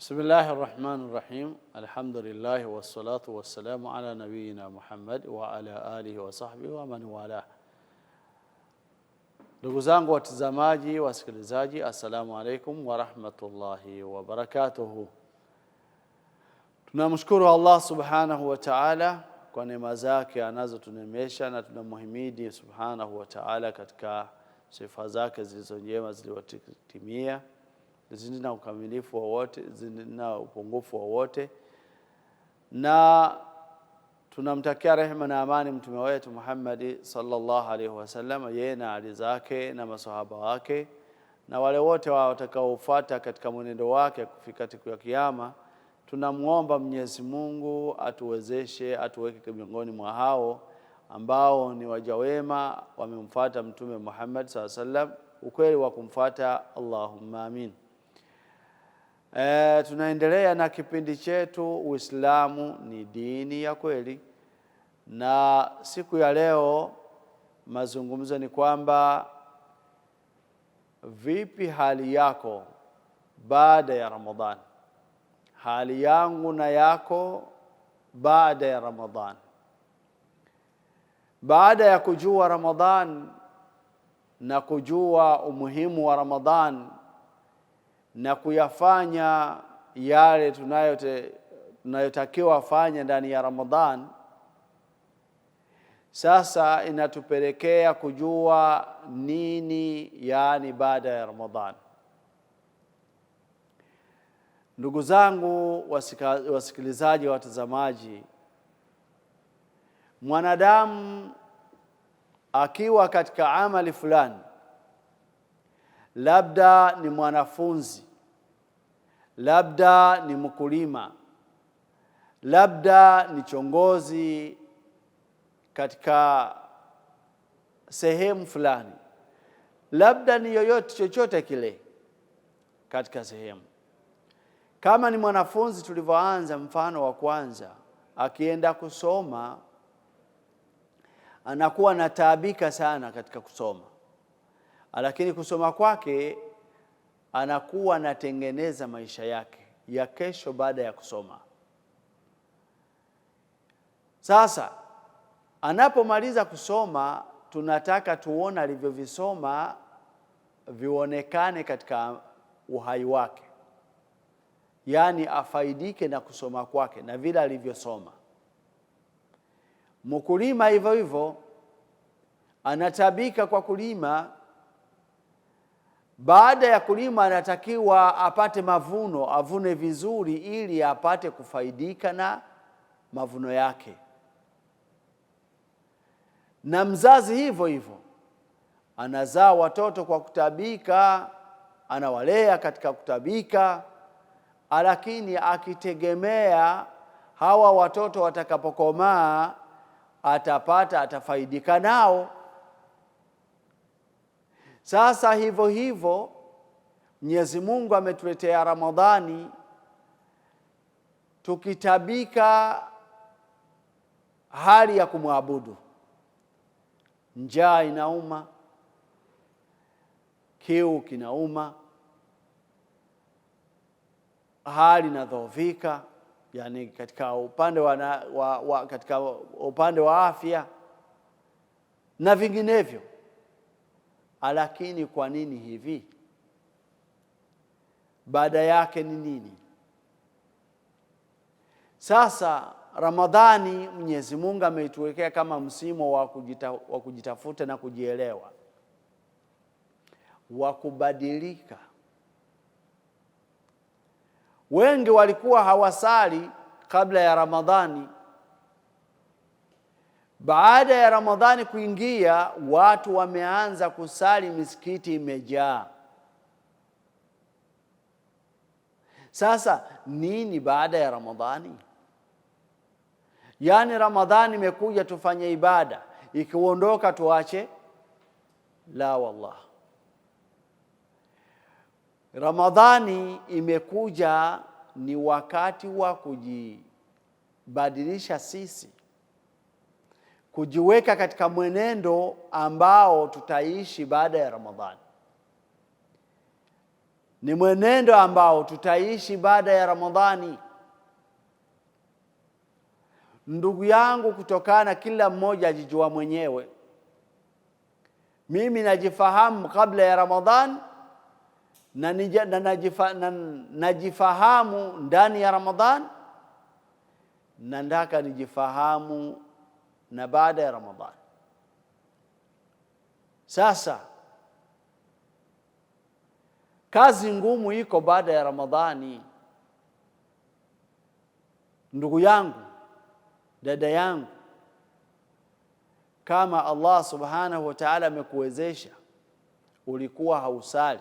بسم الله الرحمن الرحيم. الحمد لله والصلاة والسلام على نبينا محمد وعلى آله وصحبه ومن والاه. Ndugu zangu watazamaji, wasikilizaji, assalamu alaikum wa rahmatullahi wa barakatuhu. Tunamshukuru Allah subhanahu wa ta'ala kwa neema zake anazotunemesha, na tunamhimidi subhanahu wa ta'ala katika sifa zake zilizo njema zilizotimia, zina ukamilifu wowote, zina upungufu wowote, na tunamtakia rehema na amani mtume wetu Muhammad sallallahu alaihi wasallam, yeye na ali zake na maswahaba wake na wale wote watakaofuata katika mwenendo wake kufika siku ya kiyama. Tunamuomba Mwenyezi Mungu atuwezeshe, atuweke miongoni mwa hao ambao ni waja wema wamemfuata mtume Muhammad sallallahu alaihi wasallam ukweli wa kumfuata. Allahumma amin. Tunaendelea na kipindi chetu Uislamu ni dini ya kweli, na siku ya leo mazungumzo ni kwamba vipi hali yako baada ya Ramadhan, hali yangu na yako baada ya Ramadhan. Baada ya kujua Ramadhan na kujua umuhimu wa Ramadhan na kuyafanya yale tunayotakiwa fanya ndani ya Ramadhan, sasa inatupelekea kujua nini yani baada ya Ramadhan. Ndugu zangu wasikilizaji, watazamaji, mwanadamu akiwa katika amali fulani, labda ni mwanafunzi, labda ni mkulima, labda ni kiongozi katika sehemu fulani, labda ni yoyote chochote kile katika sehemu. Kama ni mwanafunzi, tulivyoanza mfano wa kwanza, akienda kusoma anakuwa nataabika sana katika kusoma, lakini kusoma kwake anakuwa anatengeneza maisha yake ya kesho baada ya kusoma. Sasa anapomaliza kusoma, tunataka tuone alivyovisoma vionekane katika uhai wake, yani afaidike na kusoma kwake na vile alivyosoma. Mkulima hivyo hivyo anatabika kwa kulima. Baada ya kulima anatakiwa apate mavuno, avune vizuri ili apate kufaidika na mavuno yake. Na mzazi hivyo hivyo anazaa watoto kwa kutabika, anawalea katika kutabika, lakini akitegemea hawa watoto watakapokomaa atafaidika nao. Sasa hivyo hivyo Mwenyezi Mungu ametuletea Ramadhani, tukitabika hali ya kumwabudu. Njaa inauma, kiu kinauma, hali inadhoofika, yani katika upande wa afya na vinginevyo. Lakini kwa nini hivi? Baada yake ni nini? Sasa Ramadhani Mwenyezi Mungu ameituwekea kama msimu wa kujitafuta na kujielewa, wa kubadilika. Wengi walikuwa hawasali kabla ya Ramadhani. Baada ya Ramadhani kuingia, watu wameanza kusali, misikiti imejaa. Sasa nini baada ya Ramadhani? Yani Ramadhani imekuja tufanye ibada, ikiondoka tuache? La wallah. Ramadhani imekuja ni wakati wa kujibadilisha sisi, kujiweka katika mwenendo ambao tutaishi baada ya Ramadhani. ni mwenendo ambao tutaishi baada ya Ramadhani. Ndugu yangu, kutokana kila mmoja ajijua mwenyewe. Mimi najifahamu kabla ya Ramadhani na najifahamu ndani ya Ramadhani, na nataka nijifahamu na baada ya Ramadhani. Sasa kazi ngumu iko baada ya Ramadhani. Ndugu yangu, dada yangu, kama Allah subhanahu wa ta'ala amekuwezesha, ulikuwa hausali,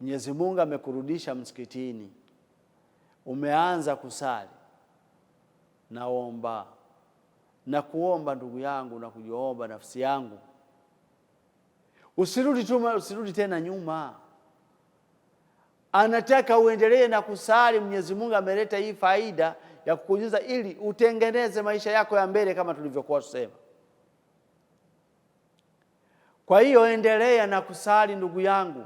Mwenyezi Mungu amekurudisha msikitini, umeanza kusali, naomba na kuomba ndugu yangu na kujiomba nafsi yangu, usirudi tena nyuma. Anataka uendelee na kusali. Mwenyezi Mungu ameleta hii faida ya kukujuza ili utengeneze maisha yako ya mbele kama tulivyokuwa tusema. Kwa hiyo endelea na kusali ndugu yangu.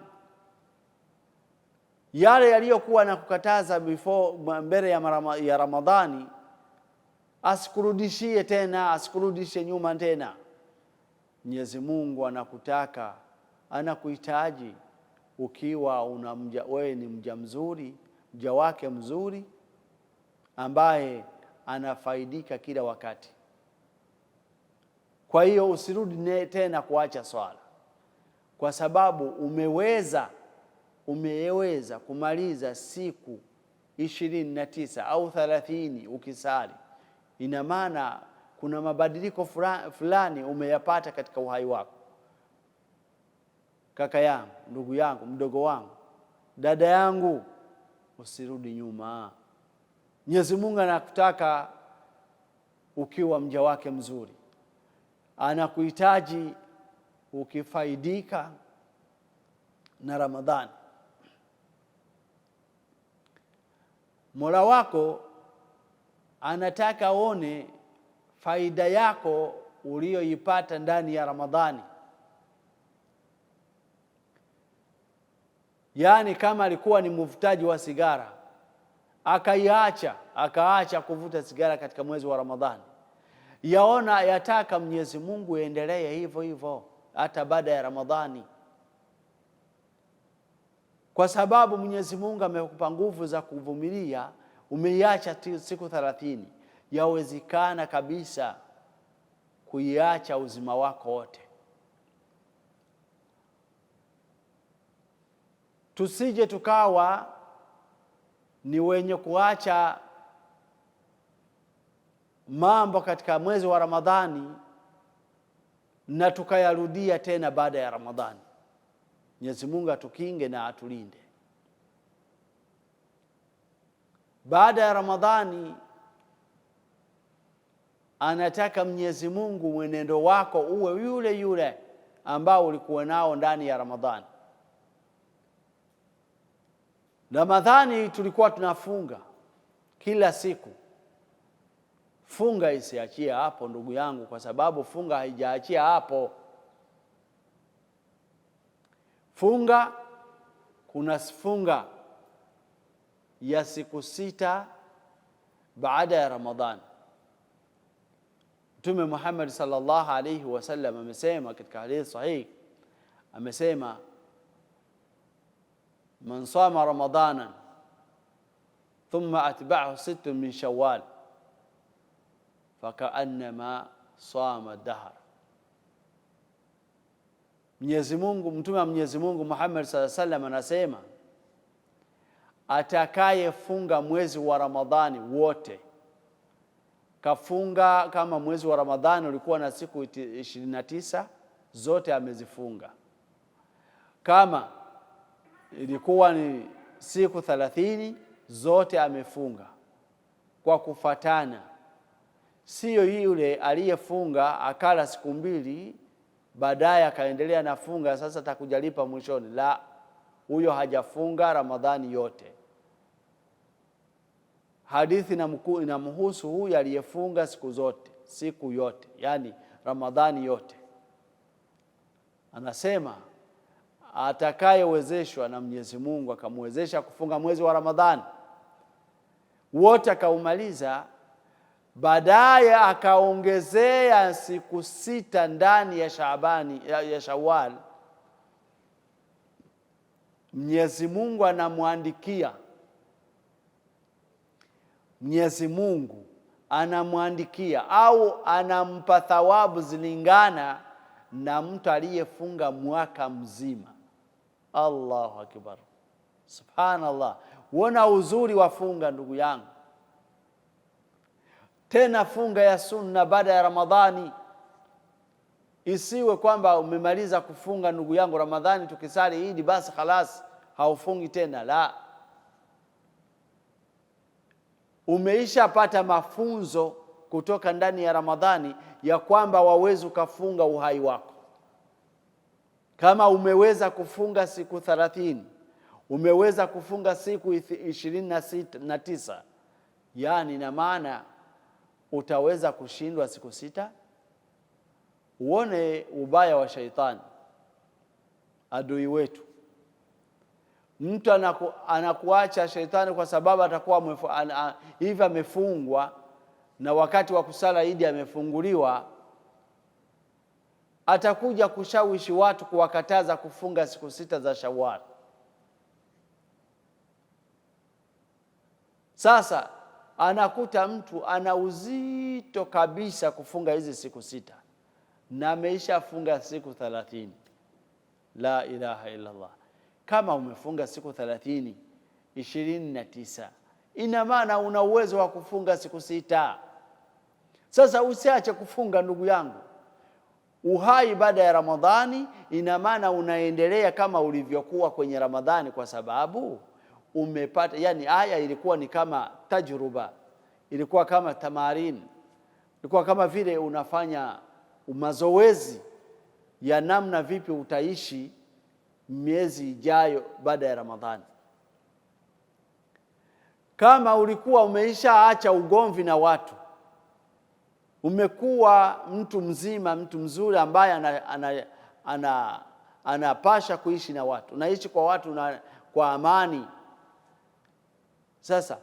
Yale yaliyokuwa na kukataza mbele ya Ramadhani asikurudishie tena, asikurudishe nyuma tena. Mwenyezi Mungu anakutaka, anakuhitaji ukiwa wewe ni mja mzuri, mja wake mzuri ambaye anafaidika kila wakati. Kwa hiyo usirudi tena kuacha swala, kwa sababu umeweza kumaliza siku 29 au 30 ukisali. Ina maana kuna mabadiliko fulani umeyapata katika uhai wako. Kaka yangu, ndugu yangu, mdogo wangu, dada yangu, usirudi nyuma. Mwenyezi Mungu anakutaka ukiwa mja wake mzuri, anakuhitaji ukifaidika na Ramadhani. Mola wako anataka uone faida yako uliyoipata ndani ya Ramadhani. Yaani kama alikuwa ni mvutaji wa sigara, akaacha kuvuta sigara katika mwezi wa Ramadhani, yataka Mwenyezi Mungu endelee hivyo hivyo hata baada ya Ramadhani, kwa sababu Mwenyezi Mungu amekupa nguvu za kuvumilia. Umeiacha siku 30, yawezekana kabisa kuiacha uzima wako wote. Tusije tukawa ni wenye kuacha mambo katika mwezi wa Ramadhani na tukayarudia tena baada ya Ramadhani. Mwenyezi Mungu atukinge na atulinde. Baada ya Ramadhani anataka Mwenyezi Mungu mwenendo wako uwe yule yule ambao ulikuwa nao ndani ya Ramadhani. Ramadhani tulikuwa tunafunga kila siku. Funga isiachie hapo ndugu yangu, kwa sababu funga haijaachia hapo. Kuna funga ya siku 6 baada ya Ramadhani. Mtume Muhammad sallallahu alayhi wasallam amesema katika hadithi sahihi, amesema man sama ramadana thumma atba'ahu 6 min shawwal fakaannama sama dahr. Mtume wa Mwenyezi Mungu Muhammad sallallahu alayhi wasallam anasema, atakayefunga mwezi wa Ramadhani wote, kafunga kama mwezi wa Ramadhani ulikuwa na siku 29, zote amezifunga. Kama ilikuwa ni siku 30, zote amefunga kwa kufatana. Sio yule aliyefunga akala siku 2 baadaye akaendelea na funga sasa atakujalipa mwishoni. La, huyo hajafunga Ramadhani yote. Hadithi inamhusu huyu aliyefunga siku yote, yani Ramadhani yote. Anasema atakayewezeshwa na Mwenyezi Mungu akamwezesha kufunga mwezi wa Ramadhani wote akaumaliza, baadaye akaongezea siku 6 ndani ya Shaabani ya Shawwal, Mwenyezi Mungu anamwandikia, Mwenyezi Mungu anamwandikia au anampa thawabu zilingana na mtu aliyefunga mwaka mzima. Allahu akbar, subhanallah. Uona uzuri wa funga, ndugu yangu. Tena funga ya sunna baada ya Ramadhani. Isiwe kwamba umemaliza kufunga, ndugu yangu, Ramadhani tukisali Eid basi khalas haufungi tena. La, umeishapata mafunzo kutoka ndani ya Ramadhani ya kwamba waweza ukafunga uhai wako. Kama umeweza kufunga siku 30, umeweza kufunga siku 29, yani na maana utaweza kushindwa siku 6? Uone ubaya wa shaitani, adui wetu. Mtu anakuacha shaitani kwa sababu atakuwa hivi amefungwa, na wakati wa kusala Eid amefunguliwa, atakuja kushawishi watu kuwakataza kufunga siku 6 za Shawwal. Sasa anakuta mtu ana uzito kabisa kufunga hizi siku 6 na ameishafunga siku 30. La ilaha illa Allah. Kama umefunga siku 30, 29, ina maana una uwezo wa kufunga siku 6. Sasa usiache kufunga, ndugu yangu. Uhai baada ya Ramadhani ina maana unaendelea kama ulivyokuwa kwenye Ramadhani, kwa sababu umepata, yani aya ilikuwa ni kama tajruba, ilikuwa kama tamarin, ilikuwa kama vile unafanya mazoezi ya namna vipi utaishi miezi ijayo baada ya Ramadhani. Kama ulikuwa umeishaacha ugomvi na watu, umekuwa mtu mzima, mtu mzuri ambaye anapasha kuishi na watu, unaishi kwa watu kwa amani. Sasa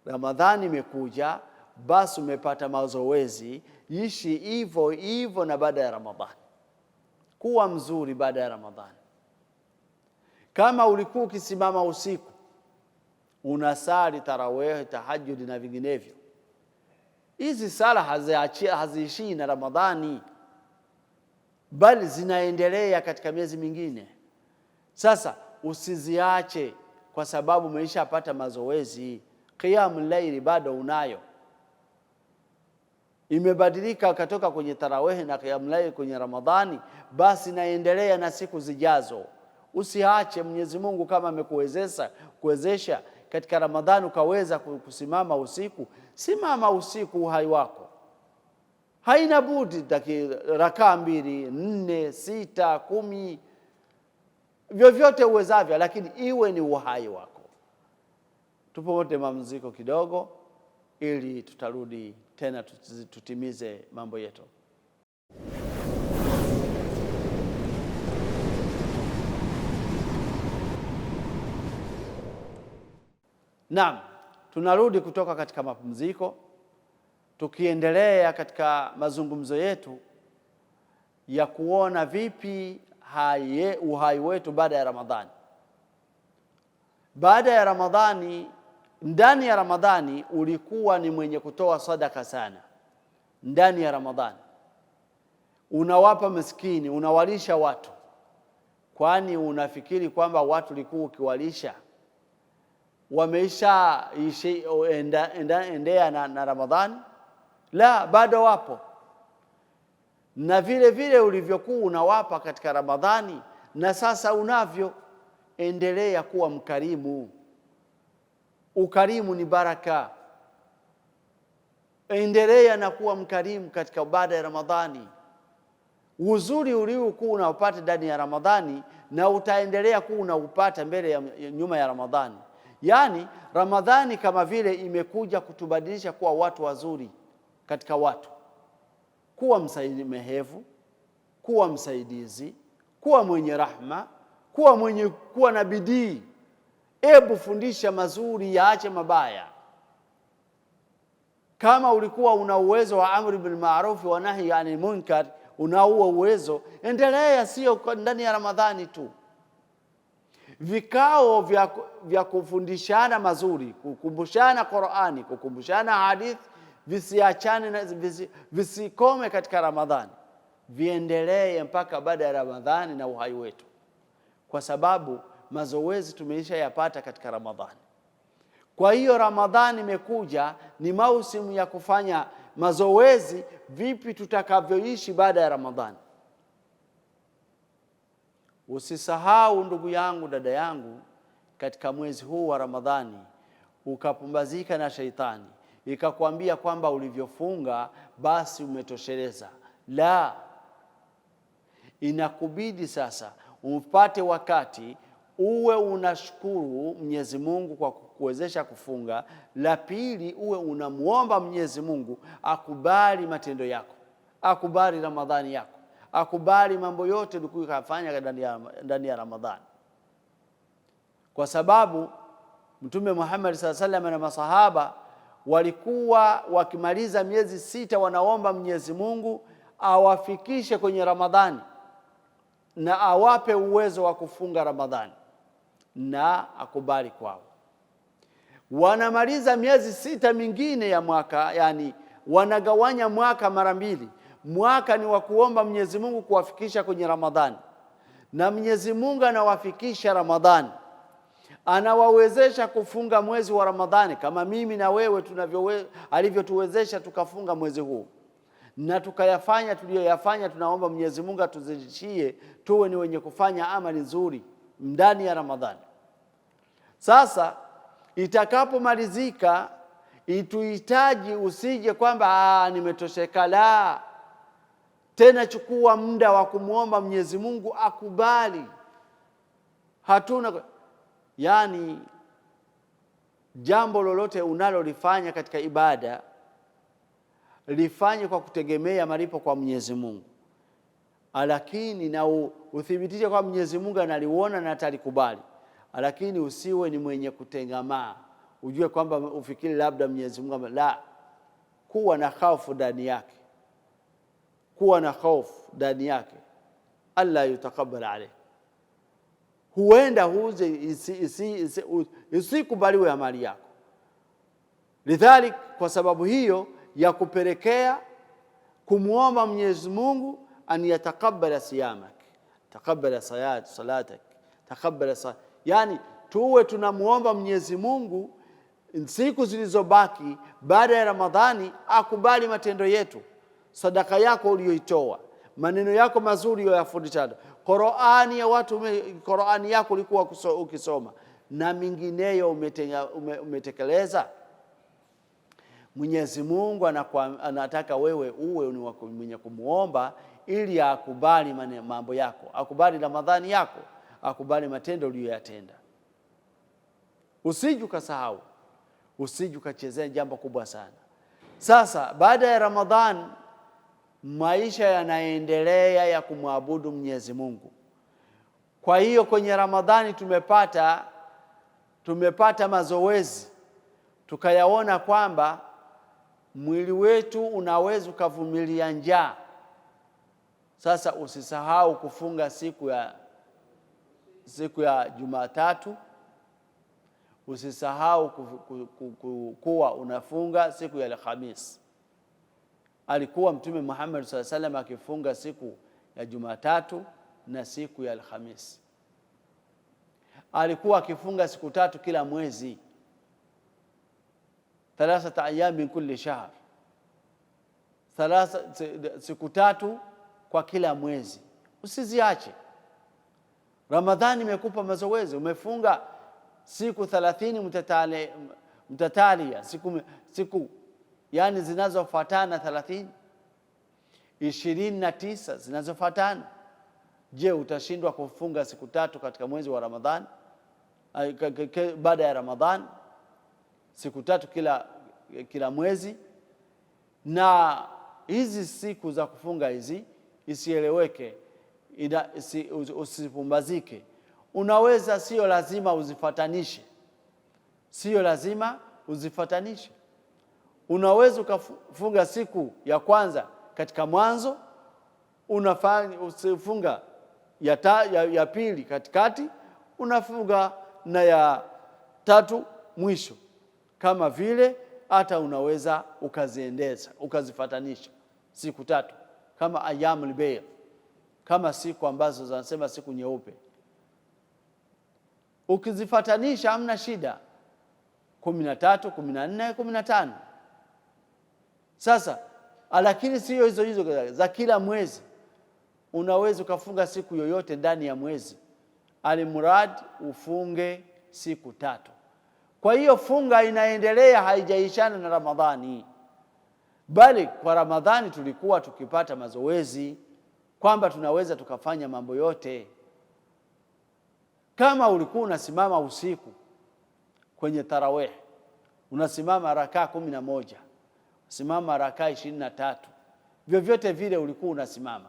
Ramadhani imekuja, basi umepata mazoezi, ishi hivyo hivyo na baada ya Ramadhani. Kuwa mzuri baada ya Ramadhani. Kama ulikuwa ukisimama usiku unasali tarawih, tahajjud na vinginevyo, hizi sala haziishii na Ramadhani, bali zinaendelea katika miezi mingine. Sasa usiziache kwa sababu umeishapata mazoezi. Qiyamul layli bado unayo, imebadilika katoka kwenye tarawih na qiyamul layli kwenye Ramadhani, basi naendelea na siku zijazo. Usiache. Mwenyezi Mungu kama amekuwezesha katika Ramadhani ukaweza kusimama usiku, simama usiku uhai wako. Haina budi rakaa 2, 4, 6, 10, vyovyote uwezavyo, lakini iwe ni uhai wako. Tupote mapumziko kidogo ili tutarudi tena tutimize mambo yetu. Naam, tunarudi kutoka katika mapumziko, tukiendelea katika mazungumzo yetu ya kuona vipi uhai wetu baada ya Ramadhani. Baada ya Ramadhani, ndani ya Ramadhani ulikuwa ni mwenye kutoa sadaka sana. Ndani ya Ramadhani unawapa maskini, unawalisha watu. Kwani unafikiri kwamba watu walikuwa ukiwalisha wameisha endea na Ramadhani? La, bado wapo. Na vile vile ulivyokuwa unawapa katika Ramadhani na sasa unavyo, endelea kuwa mkarimu. Ukarimu ni baraka. Endelea na kuwa mkarimu katika baada ya Ramadhani. Uzuri uliokuwa unaupata ndani ya Ramadhani na utaendelea kuwa unaupata nyuma ya Ramadhani. Yani Ramadhani kama vile imekuja kutubadilisha kuwa watu wazuri katika watu. Kuwa msamehevu, kuwa msaidizi, kuwa mwenye rahma, kuwa na bidii. Hebu fundisha mazuri, yaache mabaya. Kama ulikuwa una uwezo wa amri bil ma'ruf wa nahi anil munkar, unao uwezo, endelea, sio ndani ya Ramadhani tu. Vikao vya kufundishana mazuri, kukumbushana Qur'ani, kukumbushana hadith, visiachane na visikome katika Ramadhani, viendelee mpaka baada ya Ramadhani na uhai wetu, kwa sababu mazoezi tumeisha yapata katika Ramadhani. Kwa hiyo Ramadhani imekuja, ni mausimu ya kufanya mazoezi vipi tutakavyoishi baada ya Ramadhani. Usisahau ndugu yangu, dada yangu, katika mwezi huu wa Ramadhani ukapumbazika na shaitani ikakwambia kwamba ulivyofunga basi umetosheleza. La, inakubidi sasa upate wakati uwe unashukuru Mwenyezi Mungu kwa kukuwezesha kufunga. La pili, uwe unamuomba Mwenyezi Mungu akubali matendo yako, akubali Ramadhani yako, akubali mambo yote ulikuyofanya ndani ya Ramadhani. Kwa sababu Mtume Muhammad sallallahu alaihi wasallam na masahaba walikuwa wakimaliza miezi 6 wanaomba Mwenyezi Mungu awafikishe kwenye Ramadhani na awape uwezo wa kufunga Ramadhani na akubali kwao. Wanamaliza miezi 6 mingine ya mwaka, yani wanagawanya mwaka mara 2. Mwaka ni wa kuomba Mwenyezi Mungu kuwafikisha kwenye Ramadhani, na Mwenyezi Mungu anawafikisha Ramadhani, anawawezesha kufunga mwezi wa Ramadhani kama mimi na wewe alivyotuwezesha tukafunga mwezi huu na tukayafanya tuliyoyafanya. Tunaomba Mwenyezi Mungu atuzidishie tuwe ni wenye kufanya amali nzuri ndani ya Ramadhani. Sasa itakapomalizika ituhitaji, usije kwamba nimetosheka. La, tena chukua muda wa kumuomba Mwenyezi Mungu akubali. Hatuna, yani jambo lolote unalolifanya katika ibada lifanye kwa kutegemea malipo kwa Mwenyezi Mungu, lakini na uthibitishe kwa Mwenyezi Mungu analiona na atalikubali. Lakini usiwe ni mwenye kutengamaa, ujue kwamba ufikiri labda Mwenyezi Mungu. La, kuwa na hofu ndani yake, kuwa na hofu ndani yake, Allah yutakabala alayhi. Huenda isikubaliwe amali yako. Lidhalik, kwa sababu hiyo ya kupelekea kumuomba Mwenyezi Mungu an yatakabala siyamak, takabala salatak, takabala yani tuwe tunamuomba Mwenyezi Mungu siku zilizobaki baada ya Ramadhani akubali matendo yetu, sadaka yako uliyoitoa, maneno yako mazuri uliyofundisha, Qur'ani ya watu, Qur'ani yako ulikuwa ukisoma na mingineyo umetekeleza. Mwenyezi Mungu anataka wewe uwe ni mwenye kumuomba ili akubali mambo yako, akubali Ramadhani yako, akubali matendo uliyoyatenda. Usije ukasahau, usije ukachezea jambo kubwa sana. Sasa baada ya Ramadhani maisha yanaendelea ya kumwabudu Mwenyezi Mungu. Kwa hiyo kwenye Ramadhani tumepata mazoezi, tukayaona kwamba mwili wetu unaweza kuvumilia njaa. Sasa usisahau kufunga siku ya Jumatatu, usisahau kuwa unafunga siku ya Alhamisi. Alikuwa Mtume Muhammad sallallahu alaihi wasallam akifunga siku ya Jumatatu na siku ya Alhamisi. Alikuwa akifunga siku 3 kila mwezi, 3 ayyam min kulli shahr, siku 3 kwa kila mwezi. Usiziache. Ramadhani imekupa mazoezi, umefunga siku 30 mtatalia, siku yani zinazofuatana 30, 29 zinazofuatana. Je, utashindwa kufunga siku 3 katika mwezi wa Ramadhani? Baada ya Ramadhani siku 3 kila mwezi. Na hizi siku za kufunga hizi isieleweke, usipumbazike. unaweza, sio lazima uzifatanishe, sio lazima uzifatanishe. Unaweza ukafunga siku ya kwanza katika mwanzo, unafunga ya pili katikati, unafunga na ya tatu mwisho. Kama vile hata unaweza ukaziendeza, ukazifatanisha siku tatu kama ayyamul bayt, kama siku ambazo zinasema siku nyeupe. Ukizifatanisha hamna shida, 13, 14, 15. Sasa lakini sio hizo za kila mwezi. Unaweza ukafunga siku yoyote ndani ya mwezi, alimurad ufunge siku 3. Kwa hiyo funga inaendelea, haijaishana na Ramadhani. Bali kwa Ramadhani tulikuwa tukipata mazoezi kwamba tunaweza tukafanya mambo yote. Kama ulikuwa unasimama usiku kwenye tarawih, unasimama rakaa 11, simama rakaa 23, vyovyote vile ulikuwa unasimama,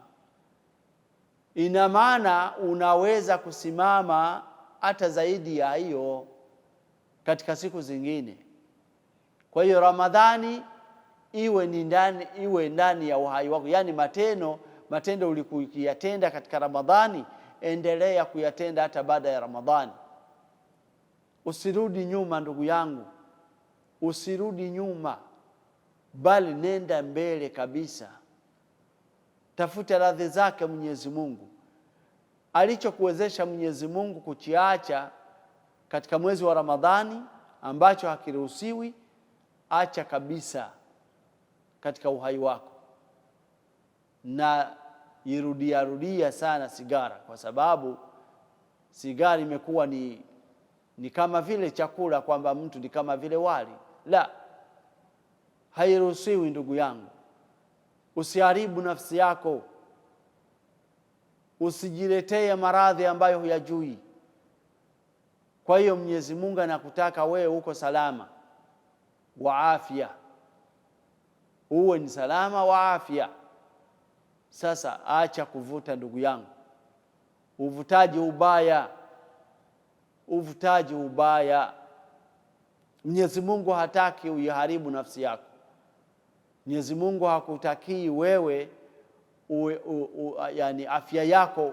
ina maana unaweza kusimama hata zaidi ya hiyo katika siku zingine. Kwa hiyo Ramadhani iwe ndani ya uhai wako, yani matendo ulikuwa katika Ramadhani, endelea kuyatenda hata baada ya Ramadhani. Usirudi nyuma ndugu yangu, usirudi nyuma, bali nenda mbele kabisa. Tafuta radhi zake Mwenyezi Mungu. Alichokuwezesha Mwenyezi Mungu kuchiacha katika mwezi wa Ramadhani ambacho hakiruhusiwi, acha kabisa katika uhai wako. Na rudia sana sigara, kwa sababu sigara imekuwa ni kama vile chakula, kwamba mtu ni kama vile wali. La, hairuhusiwi ndugu yangu. Usiharibu nafsi yako, usijiletee maradhi ambayo huyajui. Kwa hiyo Mwenyezi Mungu anakutaka wewe uko salama wa afya, uwe ni salama wa afya. Sasa acha kuvuta ndugu yangu, uvutaji ubaya. Mwenyezi Mungu hataki uiharibu nafsi yako. Mwenyezi Mungu hakutaki wewe yani afya yako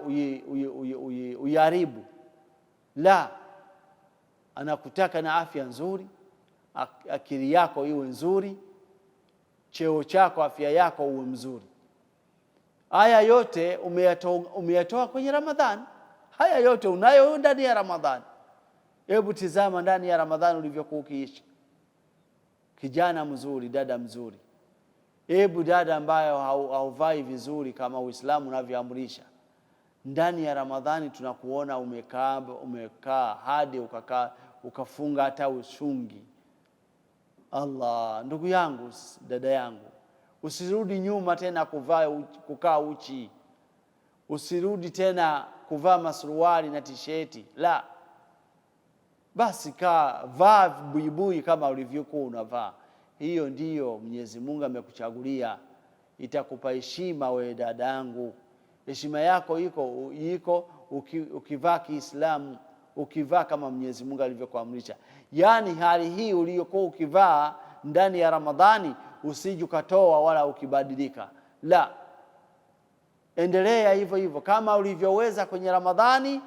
uiharibu. La, anakutaka na afya nzuri, akili yako iwe nzuri, cheo chako, afya yako uwe mzuri. Haya yote umeyatoa kwenye Ramadhani. Haya yote unayo ndani ya Ramadhani. Hebu tizama ndani ya Ramadhani ulivyokuwa ukiishi. Kijana mzuri, dada mzuri. Hebu dada ambayo hauvai vizuri kama Uislamu unavyoamrisha. Ndani ya Ramadhani tunakuona umekaa hadi ukafunga hata ushungi. Allah, ndugu yangu, dada yangu, usirudi nyuma tena kukaa uchi. Usirudi tena kuvaa masuruali na tisheti. La, basi vaa buibui kama ulivyokuwa unavaa. Hiyo ndiyo Mwenyezi Mungu amekuchagulia. Itakupa heshima wewe dada yangu. Heshima yako iko ukivaa Kiislamu, ukivaa kama Mwenyezi Mungu alivyokuamrisha. Yani hali hii uliyokuwa ukivaa ndani ya Ramadhani usije ukatoa wala ukibadilika. La, endelea hivyo kama ulivyoweza kwenye Ramadhani,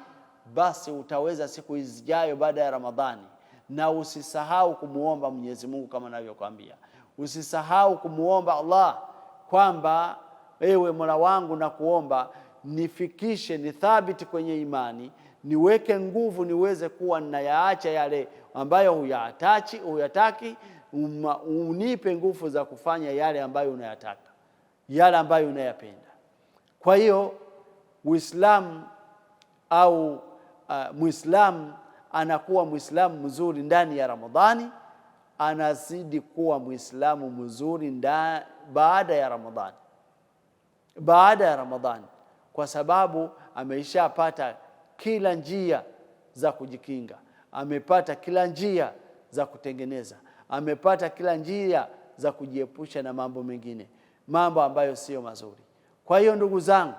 basi utaweza siku zijayo baada ya Ramadhani. Na usisahau kumuomba Mwenyezi Mungu kama ninavyokuambia. Usisahau kumuomba Allah kwamba ewe Mola wangu, na kuomba nifikishe, ni thabiti kwenye imani, niweke nguvu niweze kuwa ninayaacha yale ambayo huyataki, unipe nguvu za kufanya yale ambayo unayataka, yale ambayo unayapenda. Kwa hiyo Uislamu au Muislamu anakuwa Muislamu mzuri ndani ya Ramadhani, anazidi kuwa Muislamu mzuri baada ya Ramadhani. Baada ya Ramadhani, kwa sababu ameishapata kila njia za kujikinga, amepata kila njia za kutengeneza, amepata kila njia za kujiepusha na mambo mengine, mambo ambayo sio mazuri. Kwa hiyo ndugu zangu,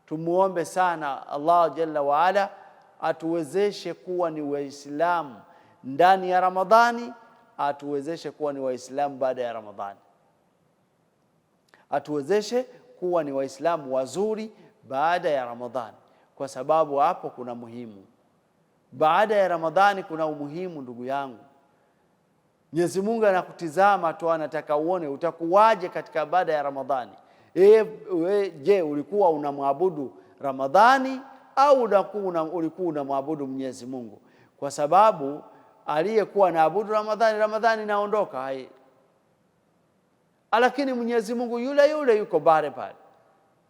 tumuombe sana Allah Jalla wa Ala atuwezeshe kuwa ni Waislamu ndani ya Ramadhani, atuwezeshe kuwa ni Waislamu baada ya Ramadhani, atuwezeshe kuwa ni Waislamu wazuri baada ya Ramadhani, kwa sababu hapo kuna muhimu. Baada ya Ramadhani kuna umuhimu, ndugu yangu. Mwenyezi Mungu anakutizama tu, anataka uone utakuwaje katika baada ya Ramadhani. Je, ulikuwa unamwabudu Ramadhani au ulikuwa unamwabudu Mwenyezi Mungu? Kwa sababu aliyekuwa anaabudu Ramadhani inaondoka, lakini Mwenyezi Mungu yule yule yuko pale pale,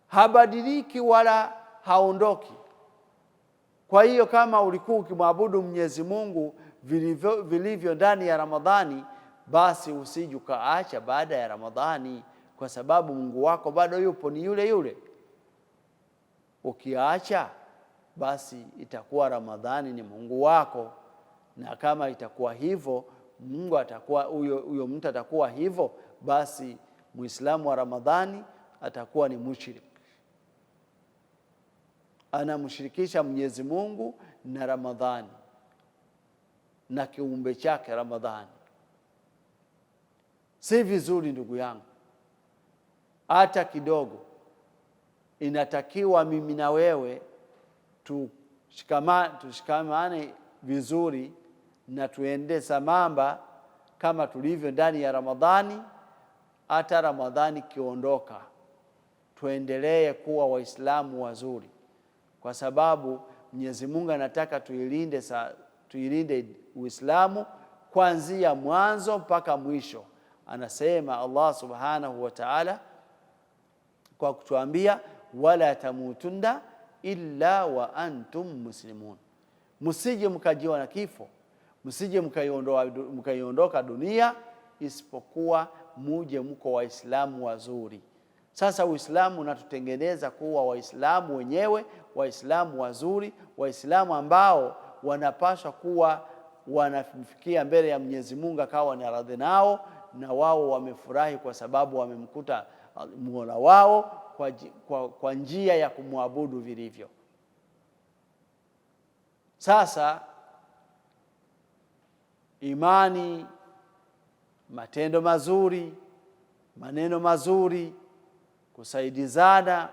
habadiliki wala haondoki. Kwa hiyo kama ulikuwa ukimwabudu Mwenyezi Mungu vilivyo ndani ya Ramadhani, basi usije ukaacha baada ya Ramadhani, kwa sababu Mungu wako bado yupo, ni yule yule. Ukiacha basi itakuwa Ramadhani ni Mungu wako, na kama itakuwa hivyo, Mungu atakuwa huyo mtu atakuwa hivyo, basi Muislamu wa Ramadhani atakuwa ni mushrik, anamshirikisha Mwenyezi Mungu na Ramadhani na kiumbe chake Ramadhani. Si vizuri ndugu yangu, hata kidogo. Inatakiwa mimi na wewe tushikamane vizuri na tuende sambamba kama tulivyo ndani ya Ramadhani. Hata Ramadhani kiondoka, tuendelee kuwa Waislamu wazuri, kwa sababu Mwenyezi Mungu anataka tuilinde Uislamu kuanzia mwanzo mpaka mwisho. Anasema Allah subhanahu wa ta'ala kwa kutuambia, wala tamutunna illa wa antum muslimun, msije mkajiwa na kifo, msije mkaiondoka dunia isipokuwa muje mko Waislamu wazuri. Sasa Uislamu unatutengeneza kuwa Waislamu wenyewe, Waislamu wazuri, Waislamu ambao wanapaswa kuwa wanafikia mbele ya Mwenyezi Mungu akawa ni radhi nao, na wao wamefurahi kwa sababu wamemkuta Mola wao kwa njia ya kumwabudu vilivyo. Sasa imani, matendo mazuri, maneno mazuri, kusaidizana,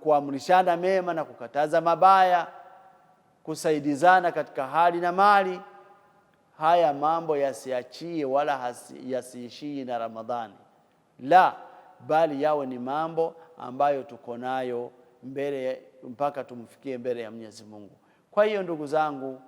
kuamrishana mema na kukataza mabaya, kusaidizana katika hali na mali, haya mambo yasiachie wala yasiishie na Ramadhani, la bali yawe ni mambo ambayo tuko nayo mbele mpaka tumfikie mbele ya Mwenyezi Mungu. Kwa hiyo ndugu zangu,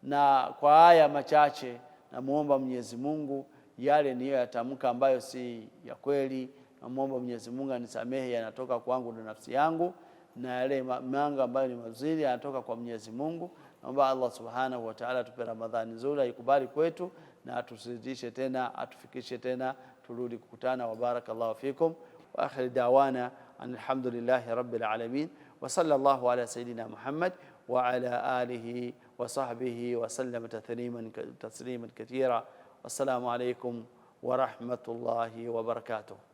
na kwa haya machache namuomba Mwenyezi Mungu yale niyoyatamka ambayo si ya kweli, namuomba Mwenyezi Mungu anisamehe, yanatoka kwangu na nafsi yangu, na yale mambo ambayo ni mazuri yanatoka kwa Mwenyezi Mungu. Naomba Allah subhanahu wa ta'ala tupe Ramadhani nzuri, ikubali kwetu, na atusidishe tena, atufikishe tena turudi kukutana. Wa barakallahu fikum wa akhir da'wana alhamdulillahi rabbil alamin wa sallallahu ala sayidina Muhammad wa ala alihi wa sahbihi wa sallam tasliman kathira. Wassalamu alaykum wa rahmatullahi wa barakatuh.